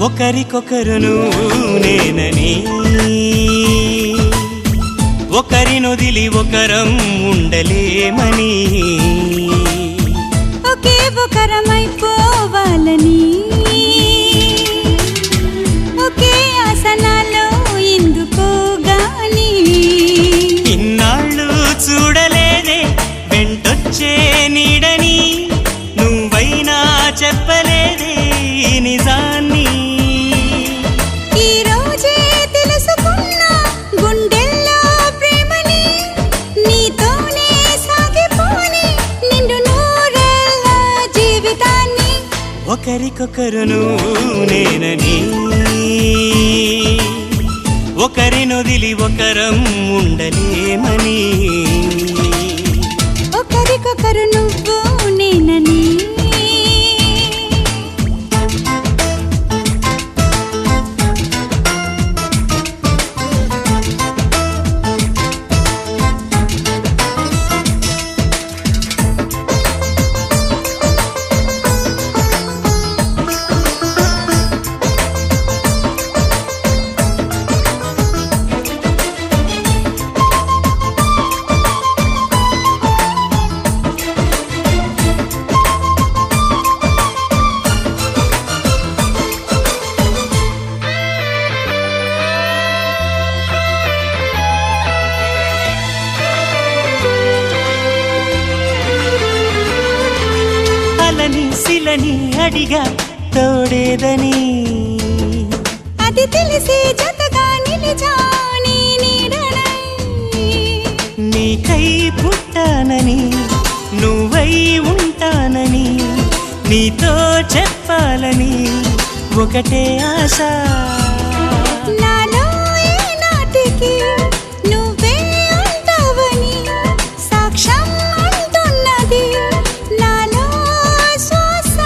ఒకరికొకరును నేనని ఒకరినొదిలి ఒకరం ఉండలేమని ఒకే ఒకరమైపోవాలని ఒకే ఆసనాలో ఎందుకో గాని ఇన్నాళ్ళు చూడలేదే వెంటొచ్చే నీడని నువ్వైనా చెప్పలేదే నిజాన్ని ఈ రోజే తెలుసుకున్నా గుండెల్లో ప్రేమని నీతోనే సాగిపోని నిండు నూరేళ్ళ జీవితాన్ని ఒకరికొకరును నేనని ఒకరినొదిలి ఒకరం ఉండలేమని ఒకరికొకరు నువ్వు నేనని శిలని అడిగా తోడేదని అది తెలిసి జతగా నిలిచాని నీడనై నీకై పుట్టానని నువ్వై ఉంటానని నీతో చెప్పాలని ఒకటే ఆశ నాలో ఏనాటికి నువ్వే ఉంటావని సాక్ష్యం అంటున్నది నాలో శ్వాస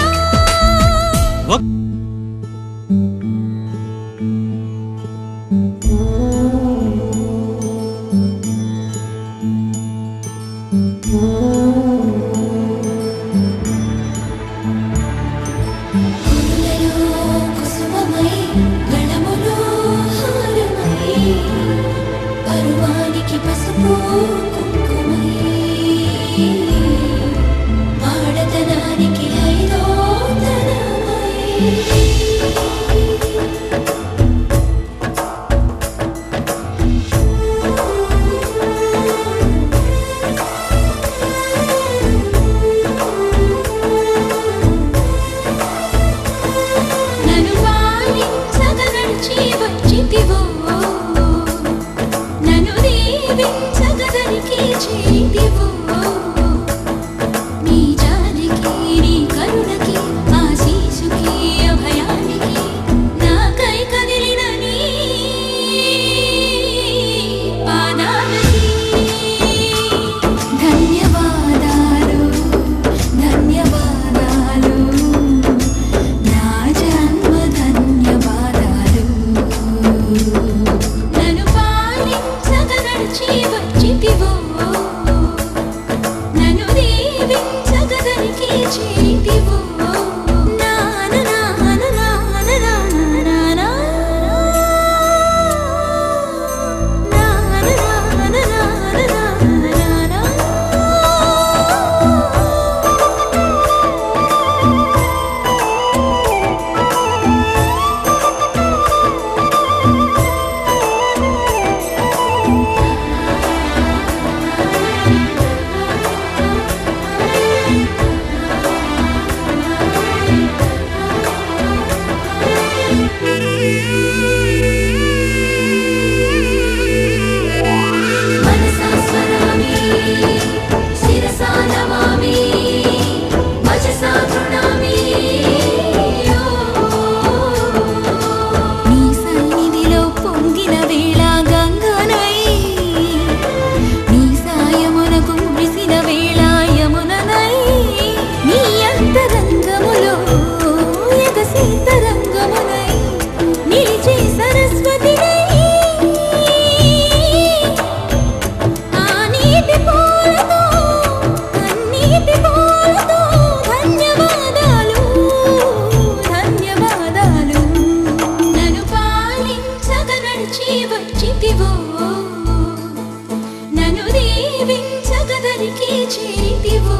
దీవించగదరికి చేరితివో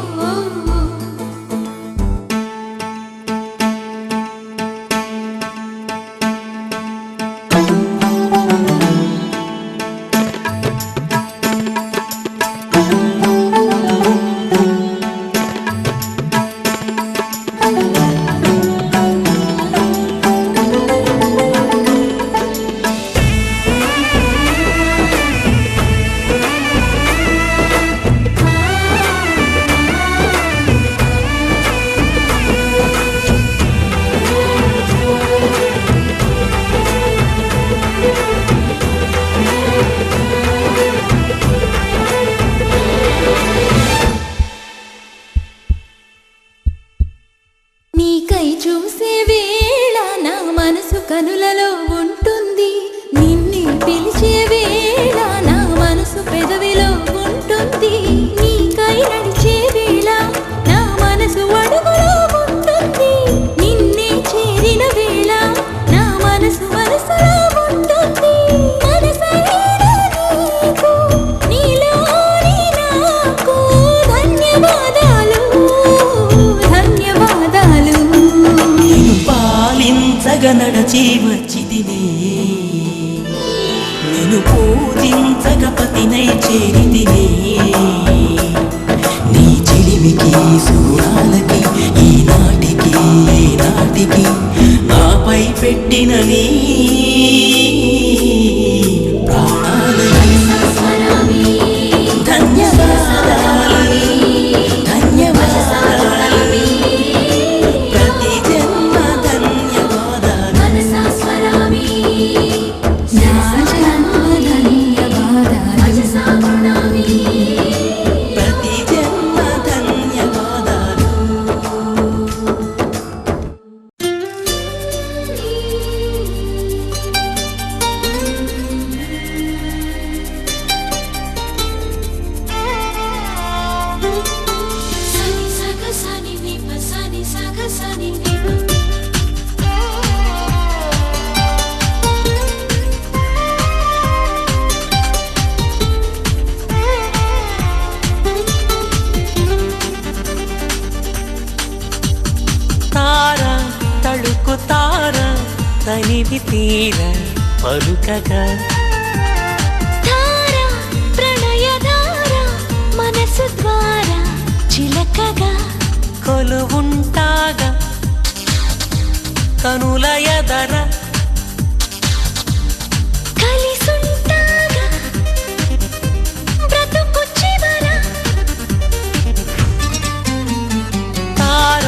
నీకై చూసే వేళ నా మనసు కనులలో ఉంటుంది నిన్ను పిలిచే వేళ నా మనసు పెదవిలో ఉంటుంది నీకై నడిచే వేళ నా మనసు అడుగులో ఉంటుంది నిన్నే చేరిన వేళ నా మనసు మనసులో ఉంటుంది మనసైన నీకు నీలోని నాకు ధన్యవాదాలు ధన్యవాదాలు పాలించగా నడచి వచ్చితినే నేను పూజించగా పతినై చేరితినే నీ చెలిమికి సుగుణాలకి ఈనాటికి నాటికి నాపై పెట్టిన నీ ప్రాణాలకి ధన్యవాదాలు ధన్యవాదాలు ప్రతి జన్మ ధన్యవాదాలు ప్రతి జన్మ ధన్యవాదాలు తార తళుకు తార తనివి తీర పలుకగా ధార ప్రణయధార మనసు ద్వారా చిలకగా కొలువుంటాగా కనుల ఎదర కలిసుంటాగా బ్రతుకు చివర తార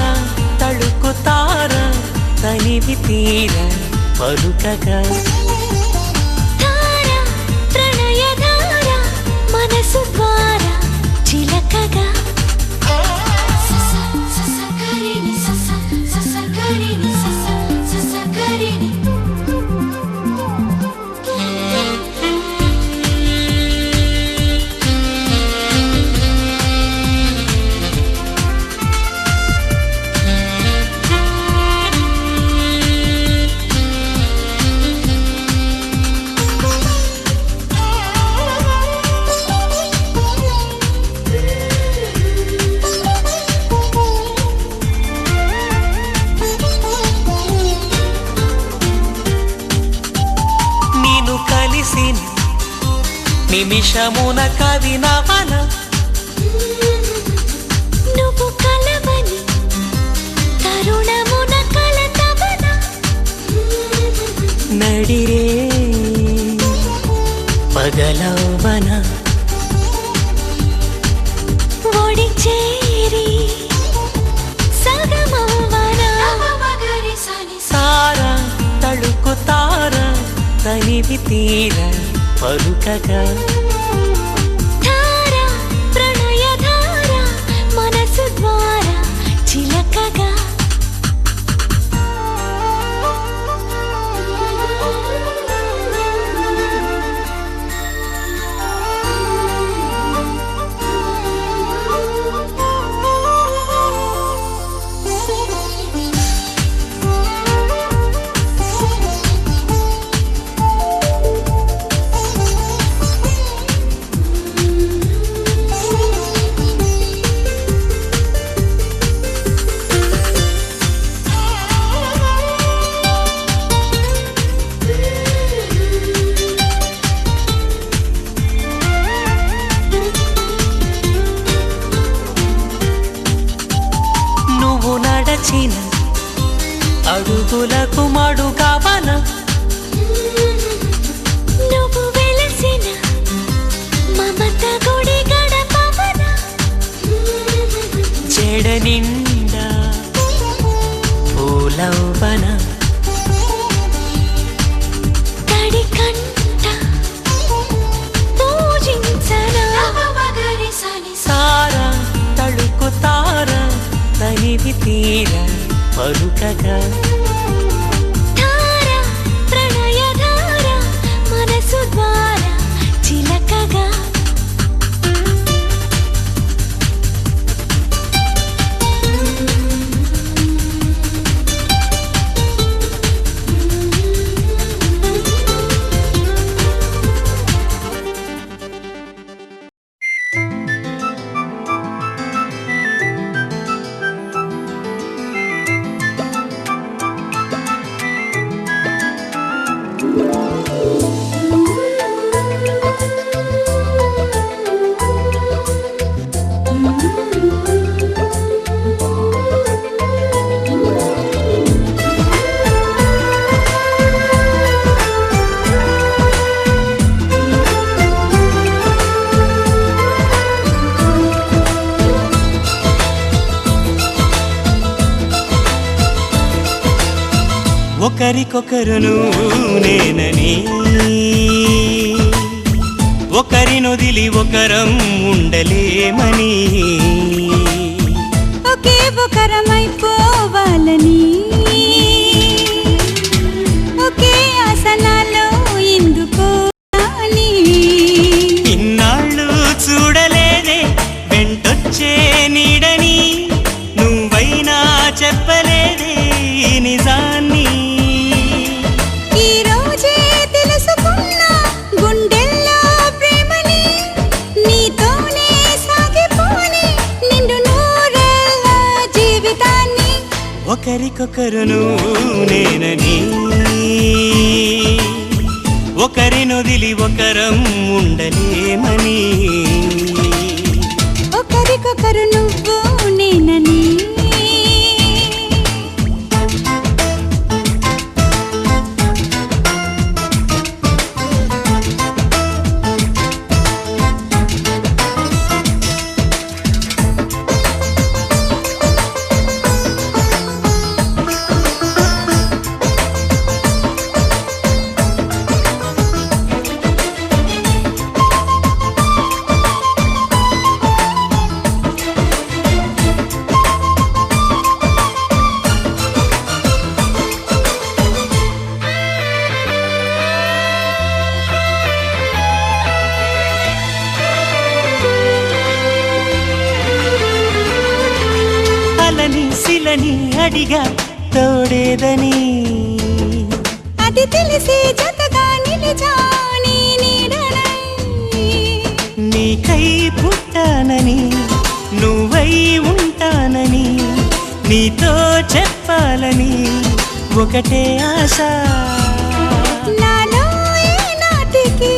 తళుకు తార తనివి తీర పలుకగా ధార ప్రణయధార మనసు ద్వారా చిలకగా సస సస కరిని సస సస కరిని సస సస కరిని నిన్ను కలిసిన నిమిషమున కవి నవన నువ్వు కలవని తరుణమున కలతవన నడిరే పగలవన ఒడి చేరి సగమవన తార తళుకు తార తనివి తీర పలుకగా ధార ప్రణయధార మనసు ద్వారా చిలకగా నడచిన అడుగులకు మడుగవన నువ్వు వెలసిన మమత గుడి గడపవన చెడ నిండా పూలవన తడి కంట పూజించనా సారా తళుకు తార తనివి తీర పలుకగా ధార ప్రణయధార మనసు ద్వారా చిలకగా ఒకరికొకరును నేనని ఒకరినొదిలి ఒకరం ఉండలేమని ఒకే ఒకరమైపోవాలని ఒకే ఆసనాలో ఎందుకో అని ఇన్నాళ్ళు చూడలేదే వెంటొచ్చే నీడని నువ్వైనా చెప్పలేదే ఈ నిజాన్ని ఈ రోజే తెలుసుకున్నా గుండెల్లో ప్రేమని నీతోనే సాగిపోని నిండు నూరేళ్ళ జీవితాన్ని ఒకరికొకరును నేనని ఒకరినొదిలి ఒకరం ఉండలేమని ఒకరికొకరు నువ్వు నేనని అలని శిలని అడిగా తోడేదని అది తెలిసి జతగా నిలిచాని నీడనై నీకై పుట్టానని నువ్వై ఉంటానని నీతో చెప్పాలని ఒకటే ఆశ నాలో ఏ నాటికి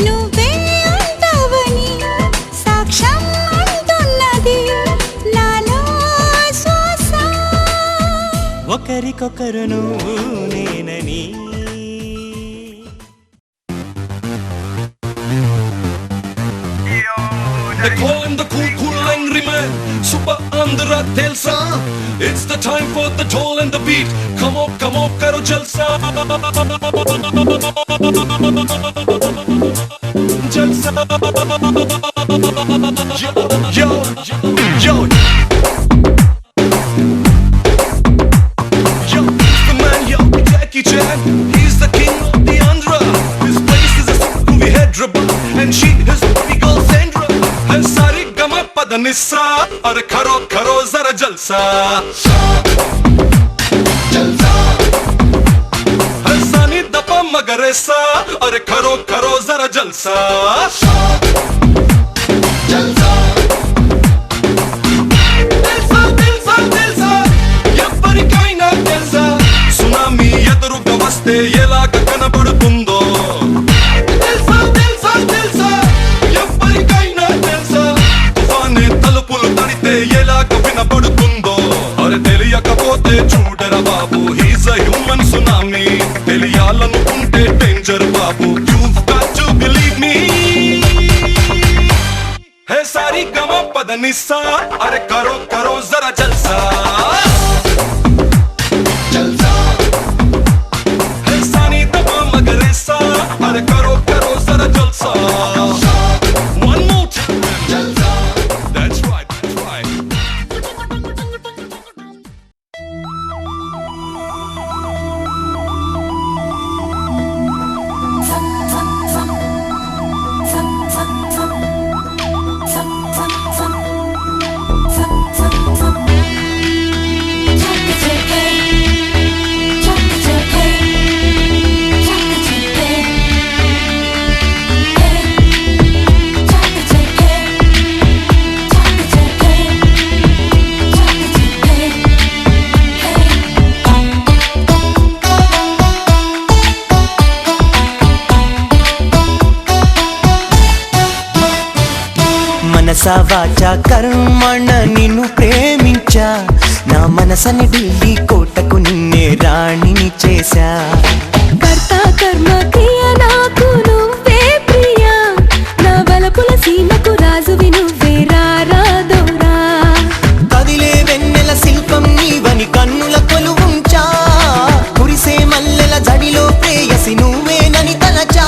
నువ్వే ఉంటావని సాక్ష్యం అంటున్నది నాలో శ్వాస ఒకరికొకరును నేనని They call him the cool angry man, super Andhra Telsa. It's the time for the toll and the beat. Come on, karo jalsa. Jalsa. Yo, yo, yo. Yo, he's the man, yo, Jackie Chan. He's the king of the Andhra. His place is a movie Hyderabad, and she is the girl Sandra. And sari gama padanissa, aur karo zara jalsa. Jalsa. And sani dapa magaresa, aur karo zara jalsa. Jalsa. ఎవ్వరికైనా తెలుసా tsunami ఎదురుగా వస్తే ఎలాగ కనబడుతుందో తెలుసా తెలుసా తెలుసా ఎవ్వరికైనా తెలుసా తుఫానే తలుపులు తడితే ఎలాగ వినబడుతుందో అరే తెలియక सारी गमा पद निस्सा अरे करो करो जरा जलसा जलसा है सानी तमा मगरेसा अरे करो करो जरा जलसा one more time जलसा that's right మనసా వాచా కర్మణ నిన్ను ప్రేమించా నా మనసని ఢిల్లీ కోటకు నిన్నే రాణిని చేశా కర్త కర్మ క్రియ నాకు నువ్వే ప్రియా నా బలపుల సీమకు రాజువి నువ్వే రారాదోరా కదిలే వెన్నెల శిల్పం నీవని కన్నుల కొలువుంచా కురిసే మల్లెల జడిలో ప్రేయసి నువ్వేనని తలచా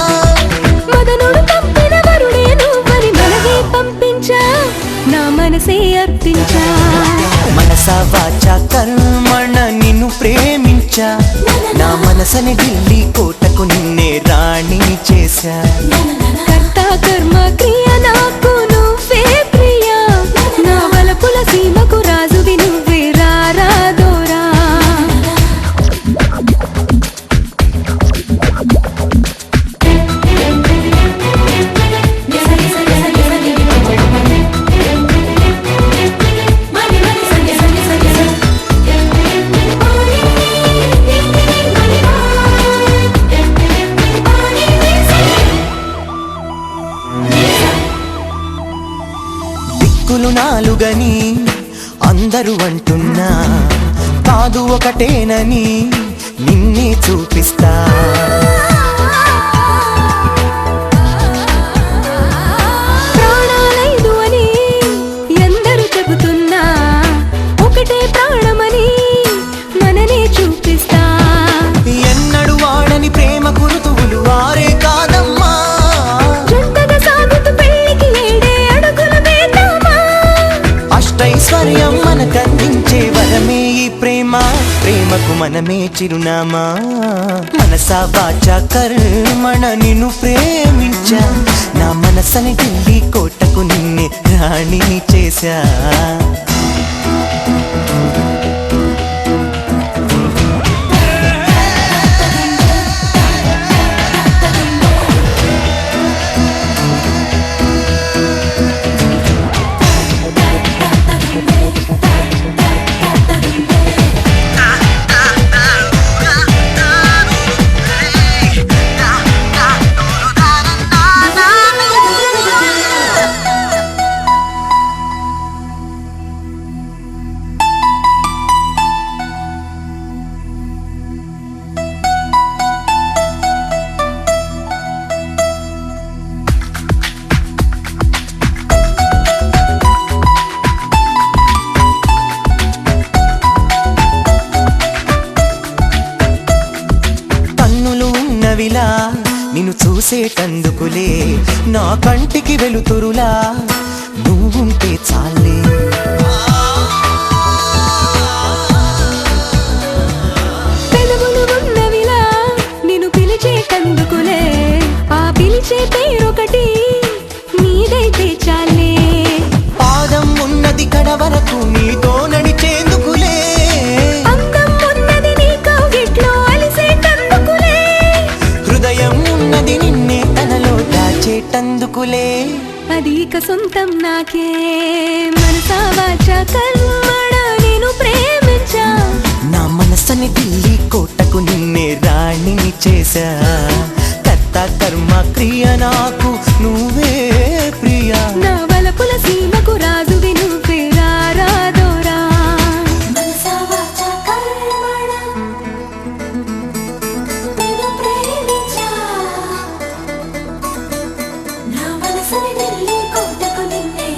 మదనుడు పంపిన వరుడే నువ్వని మనవే పంపించా నా మనసే అర్పించా మనసా వాచా కర్మణ నిన్ను ప్రేమించా నా మనసని ఢిల్లీ కోటకు నిన్నే రాణిని చేశా కర్త కర్మ క్రియ నాకు నువ్వే ప్రియా నా బలపుల సీమకు రాజువి నువ్వే రారాదోరా దిక్కులు నాలుగని అందరూ అంటున్నా కాదు ఒకటేనని నిన్నే చూపిస్తా ప్రాణాలైదు అని ఎందరు చెబుతున్నా ఒకటే ప్రాణమని మననే చూపిస్తా ఎన్నడు వాడని ప్రేమ కురుతువులు వారే కాదమ్మా జంటగా సాగుతూ పెళ్లికి ఏడే అడుగులు వేద్దామా అష్టైశ్వర్యం మనకందించే వరమే ఈ ప్రేమ ప్రేమకు మనమే చిరునామా మనసా వాచా కర్మణ నిన్ను ప్రేమించా నా మనసని ఢిల్లీ కోటకు నిన్నే రాణిని చేశా ఉన్నవిలా నిన్ను చూసేటందుకులే నా కంటికి వెలుతురులా నువ్వుంటే చాలే పెదవులు ఉన్నవిలా నిన్ను పిలిచేటందుకులే ఆ పిలిచే పేరొకటి నీదైతే చాలే పాదం ఉన్నది కడ వరకు నీతో నడిచేందుకులే అందం ఉన్నది నీ కౌగిట్లో అలిసేటందుకులే హృదయం ఉన్నది నిన్నే తనలో దాచేటందుకులే అది ఇక సొంతం నాకే మనసా వాచా కర్మణ నేను ప్రేమించా నా మనసని ఢిల్లీ కోటకు నిన్నే రాణిని చేశా కర్త కర్మ క్రియ నాకు నువ్వే ప్రియా నా బలపుల సీమకు రాజువి నువ్వే రారాదోరా మనసా వాచా కర్మణ నేను ప్రేమించా నా మనసని ఢిల్లీ కోటకు నిన్నే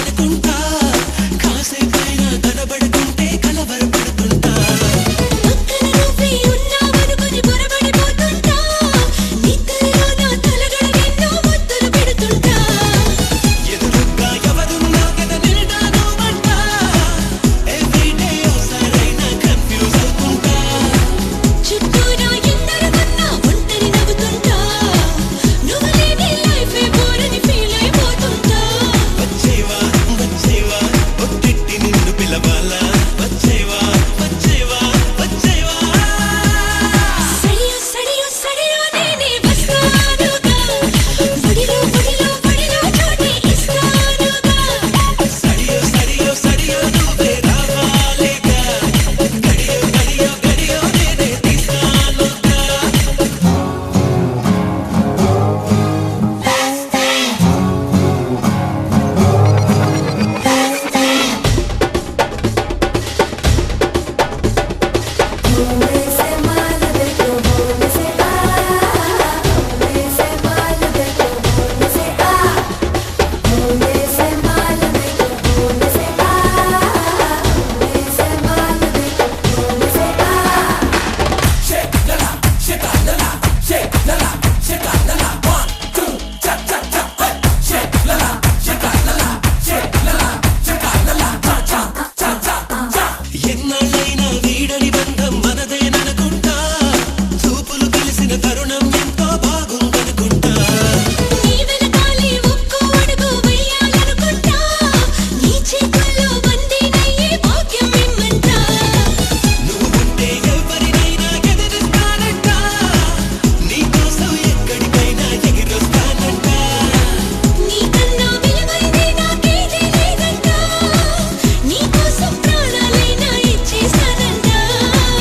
అనుకుంటా కాసేపైనా కనబడుతుంటే కలవరపడుతుంటా పక్కన నువ్వే ఉన్నావనుకొని పొరబడిపోతుంటా నిద్రలో నా తలగడ నిన్ను ముద్దులు పెడుతుంటా ఎదురుగా ఎవరున్నా కదా నిండాను అంట ఎవ్రీడే ఒకసారైనా కన్ఫ్యూజ్ అవుతుంటా చుట్టూ నా ఎందరు ఉన్నా ఒంటరి నవ్వుతుంటా నువ్వు లేని లైఫే బోరని ఫీల్ అయిపోతుంటా వచ్చేవా వచ్చేవా ఒట్టిట్టి నిన్ను పిలవాలా వచ్చేవా వచ్చేవా వచ్చేవా సడియో సడియో సడియో నేనే వస్తానుగా ఒడిలో ఒడిలో ఒడిలో చోటి ఇస్తానుగా సడియో సడియో సడియో నువ్వే రావాలిగా గడియో గడియో గడియో నేనే తీస్తానుగా होने से मान देखो होने से आ होने से मान देखो होने से आ होने से मान देखो होने से आ होने से मान देखो होने से आ shake lala shake lala shake lala shake lala 1 2 cha cha cha hey shake lala shake lala shake lala shake lala cha cha cha cha cha ఎన్నాళ్ళైనా వీడని బంధం మనదేననుకుంటా చూపులు తెలిసిన తరుణం ఎంతో బాగుందనుకుంటా నీ వెనకాలే ఒక్కో అడుగు వేయాలనుకుంటా నీ చేతుల్లో బందీనయ్యే భాగ్యం ఇమ్మంటా నువ్వు ఉంటే ఎవరినైనా ఎదిరిస్తానంట నీకోసం ఎక్కడికైనా ఎగిరొస్తానంట నీకన్నా విలువైంది నాకేదీ లేదంటా నీకోసం ప్రాణాలైనా ఇచ్చేస్తానంట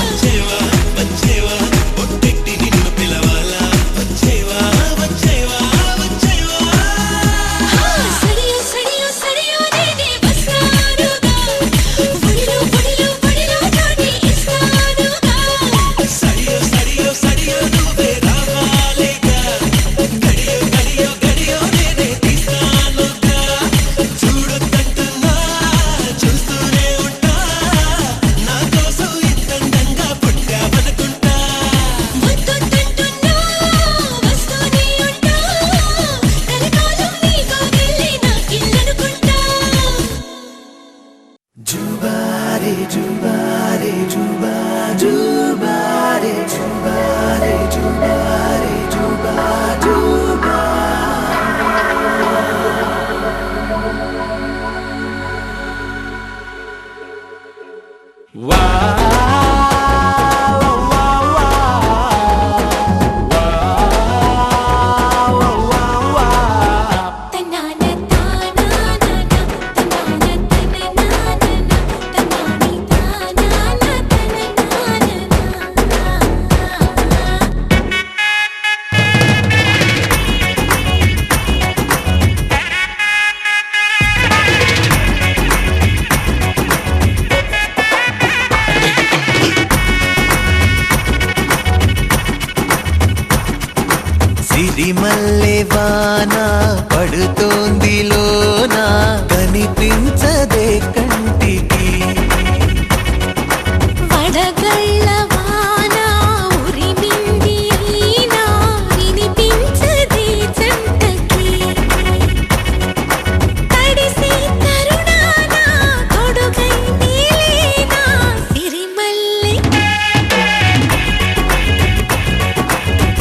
వచ్చేవా వచ్చేవా ఒట్టెట్టి నిన్ను పిలవాలా వచ్చేవా వచ్చేవా వచ్చేవా సడియో సడియో సడియో నేనే వస్తానుగా ఒడిలో ఒడిలో ఒడిలో చోటి ఇస్తానుగా సడియో సడియో సడియో నువ్వే రావాలిగా గడియో గడియో గడియో నేనే తీస్తానుగా చూడొద్దంటున్నా చూస్తూనే ఉంటా నా కోసం ఇంతంగా పుట్టావనుకుంటా వద్దొద్దంటున్నా వస్తూనే ఉంటా కలకాలం నీతో వెళ్ళి నా ఇల్లనుకుంటా జుబారే జుబారే జుబా జుబారే జుబారే జుబారే జుబా జుబా తన్నాన తానానా తన్నాన తననానా తన్నాని తానానా తననానా సిరిమల్లె వాన పడుతోంది లోన కనిపించదే కంటికి వడగళ్ళ వాన ఉరిమింది అయినా వినిపించదే జంటకి తడిసి తరుణాన తొడుగై నీలేనా సిరిమల్లె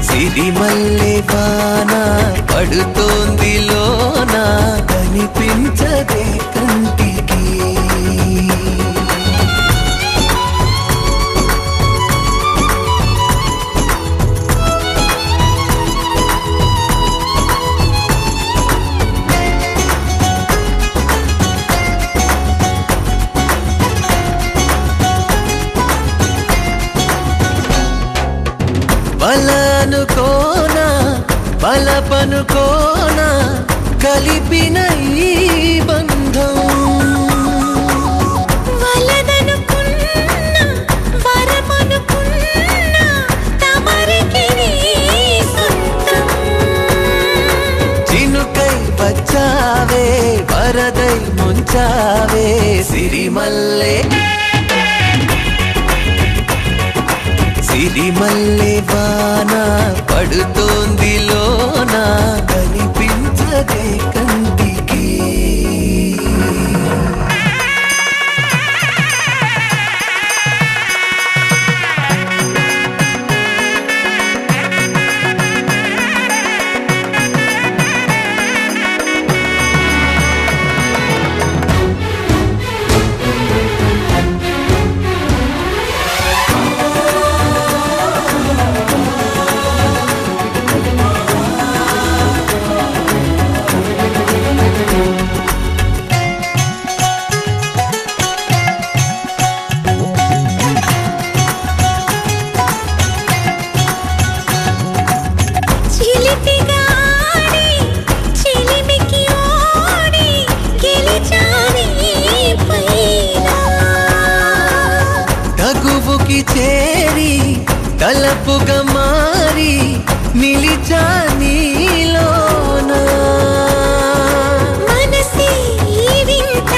సిరిమల్లె వాన పడుతోంది లోన కనిపించదే కంటికి బలనుకోనా బలపనుకోనా కలిపిన ఈ బంధం వలదనుకున్నా వరమనుకున్నా తమరికి నీ సొంతం చినుకై వచ్చావే వరదై ముంచావే పూచావే సిరిమల్లె సిరిమల్లె వాన పడుతోంది లోన కనిపించదే కంటికి తగువుకి చేరి తలపుగా మారి నిలిచా నీలోన మనసే వింత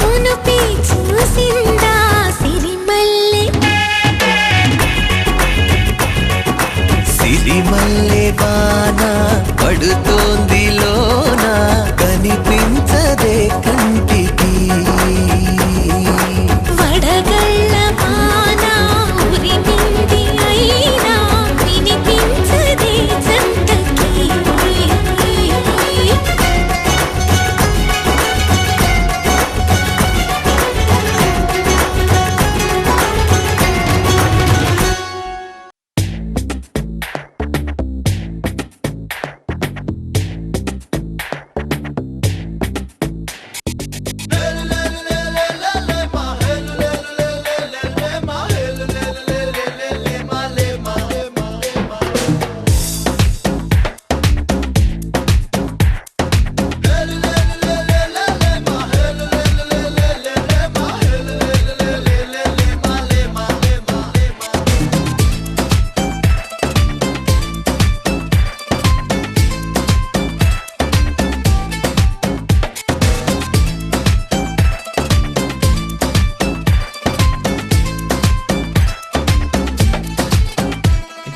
మునుపే చూసిందా సిరిమల్లె సిరిమల్లె వాన పడుతోంది లోన కనిపించదే కంటికి వడగళ్ళ వాన ఉరిమింది అయినా వినిపించదే జంటకి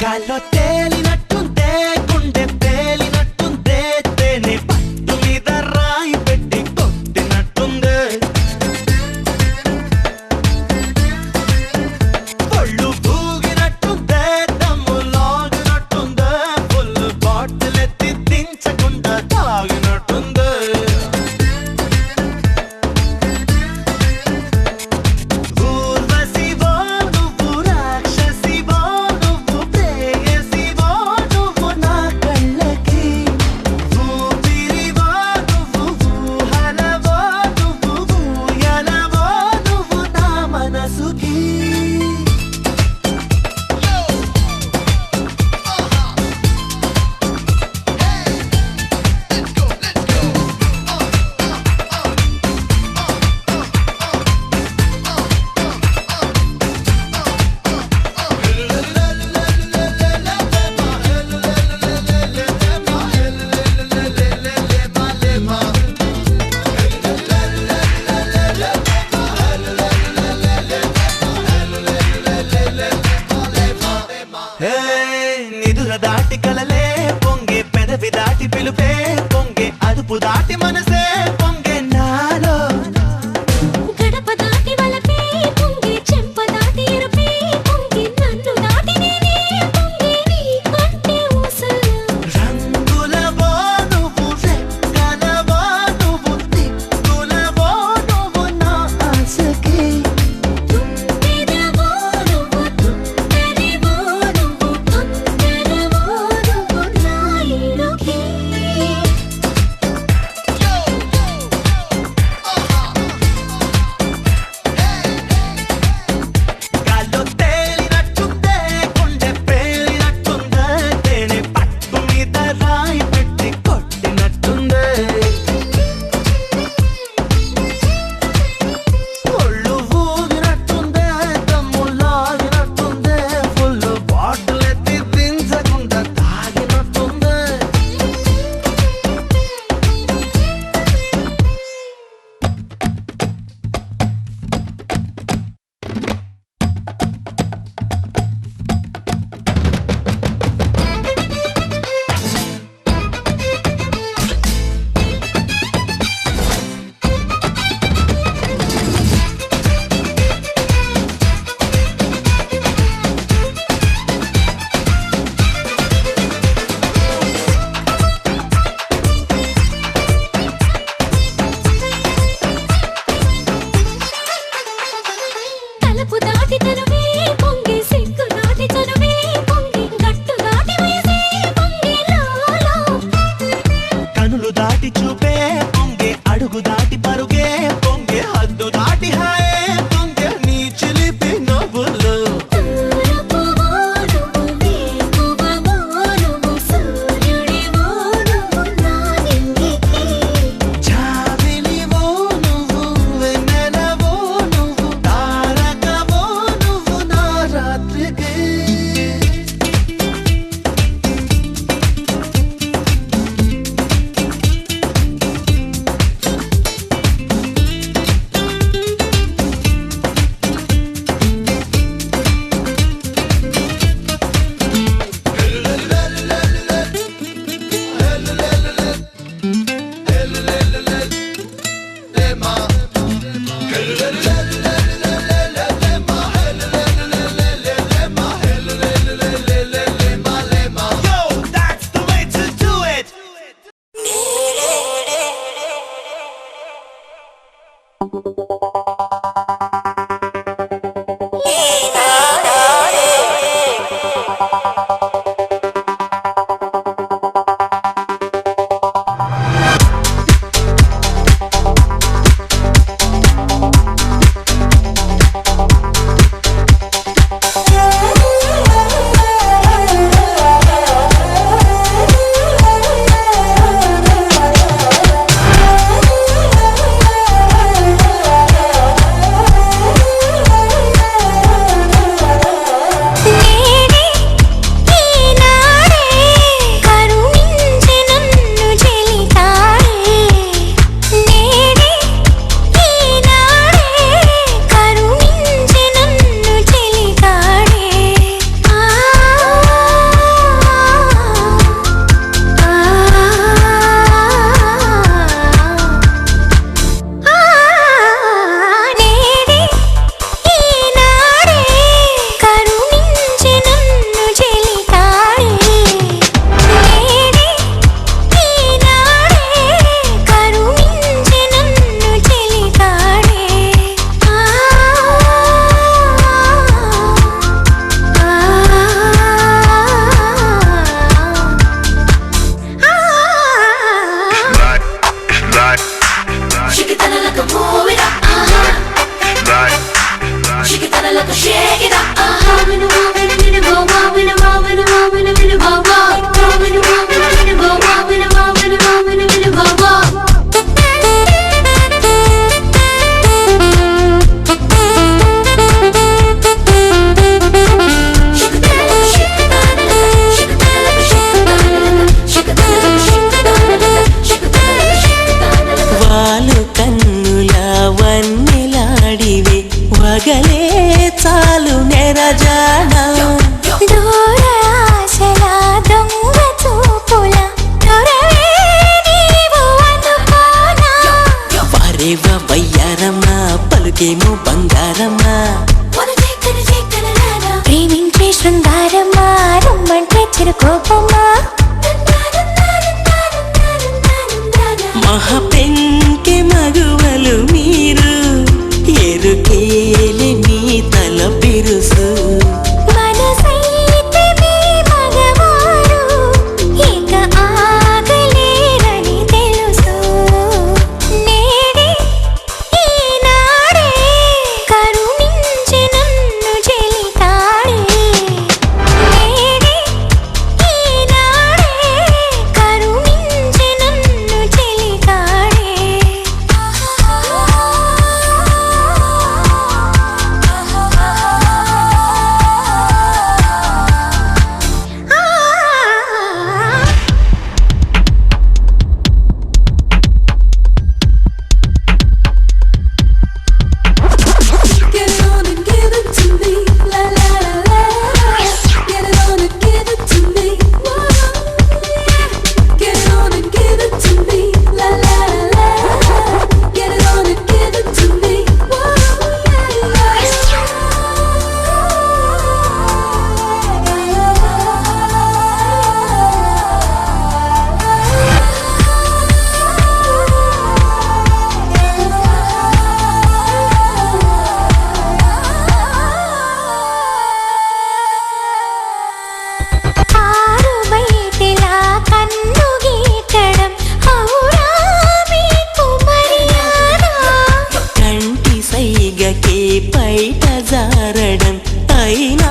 గాల్లో తేలినట్టుందే గుండె తేలినట్టుందే తేనె పట్టు మీద రాయి పెట్టి కొట్టినట్టుందే పళ్ళు పూగినట్టుందే దమ్ము లాగినట్టుందే ఫుల్ బాటిల్ ఎత్తి దించకుండా తాగినట్టుందే ఊర్వశివో నువ్వు రాక్షసివో నువ్వు ప్రేయసి Yo, that's the way to do it. పగలే చాలు నెరజాన దూర ఆశల దొంగ చూపుల దొరవే నీవు అనుకోనా వారేవ వయ్యారమ్మా పలుకేమో బంగారమ్మా ప్రేమించే శృంగారమ్మా రమ్మంటే చిరుకోపమ్మా మహా పెంకె మగువలు మీరు ఎరుకేలి మీ తల బిరుసు మనసైతే మీ మగవారు ఇక ఆగలేరని తెలుసు నేడే ఈనాడే కరుణించి నన్ను చెలితాడే నేడే ఈనాడే కరుణించి నన్ను చెలితాడే Get it on and give it to me, la la la la. Get it on and give it to me, whoa, yeah. Get it on and give it to me, la la la la. Get it on and give it to me, whoa, ఆరు బయటిలా కన్ను గీటడం ఔరా మీకు మర్యాద కంటి సైగకే పైట జారడం అయినా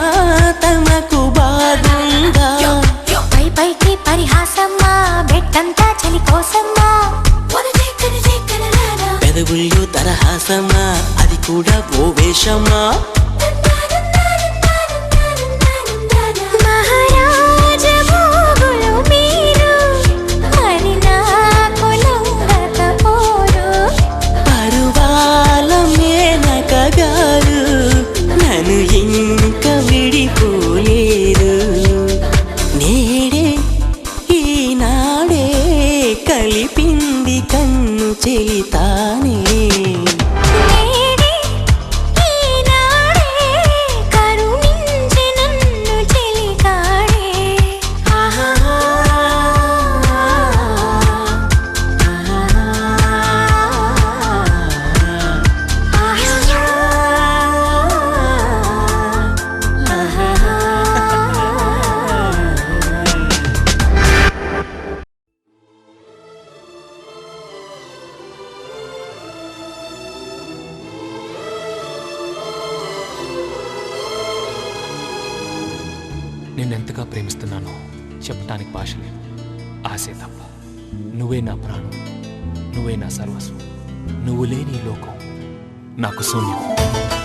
తమకు బాగుందా పై పైకి పరిహాసమ్మా బెట్టంతా చలి కోసమ్మా పెదవుల్లో తరహాసమా అది కూడా ఓ వేషమా మహారాజ భోగులు మీరు మరి నాకు లొంగకపోరు పరువాల మేనక గారు నన్ను ఇంక విడిపోలేరు నేడే ఈనాడే కలిపింది కన్ను చెలితానే నేనెంతగా ప్రేమిస్తున్నానో చెప్పటానికి భాష లేదు. ఆశే తప్ప. నువ్వే నా ప్రాణం, నువ్వే నా సర్వస్వం. నువ్వు లేని ఈ లోకం నాకు శూన్యం.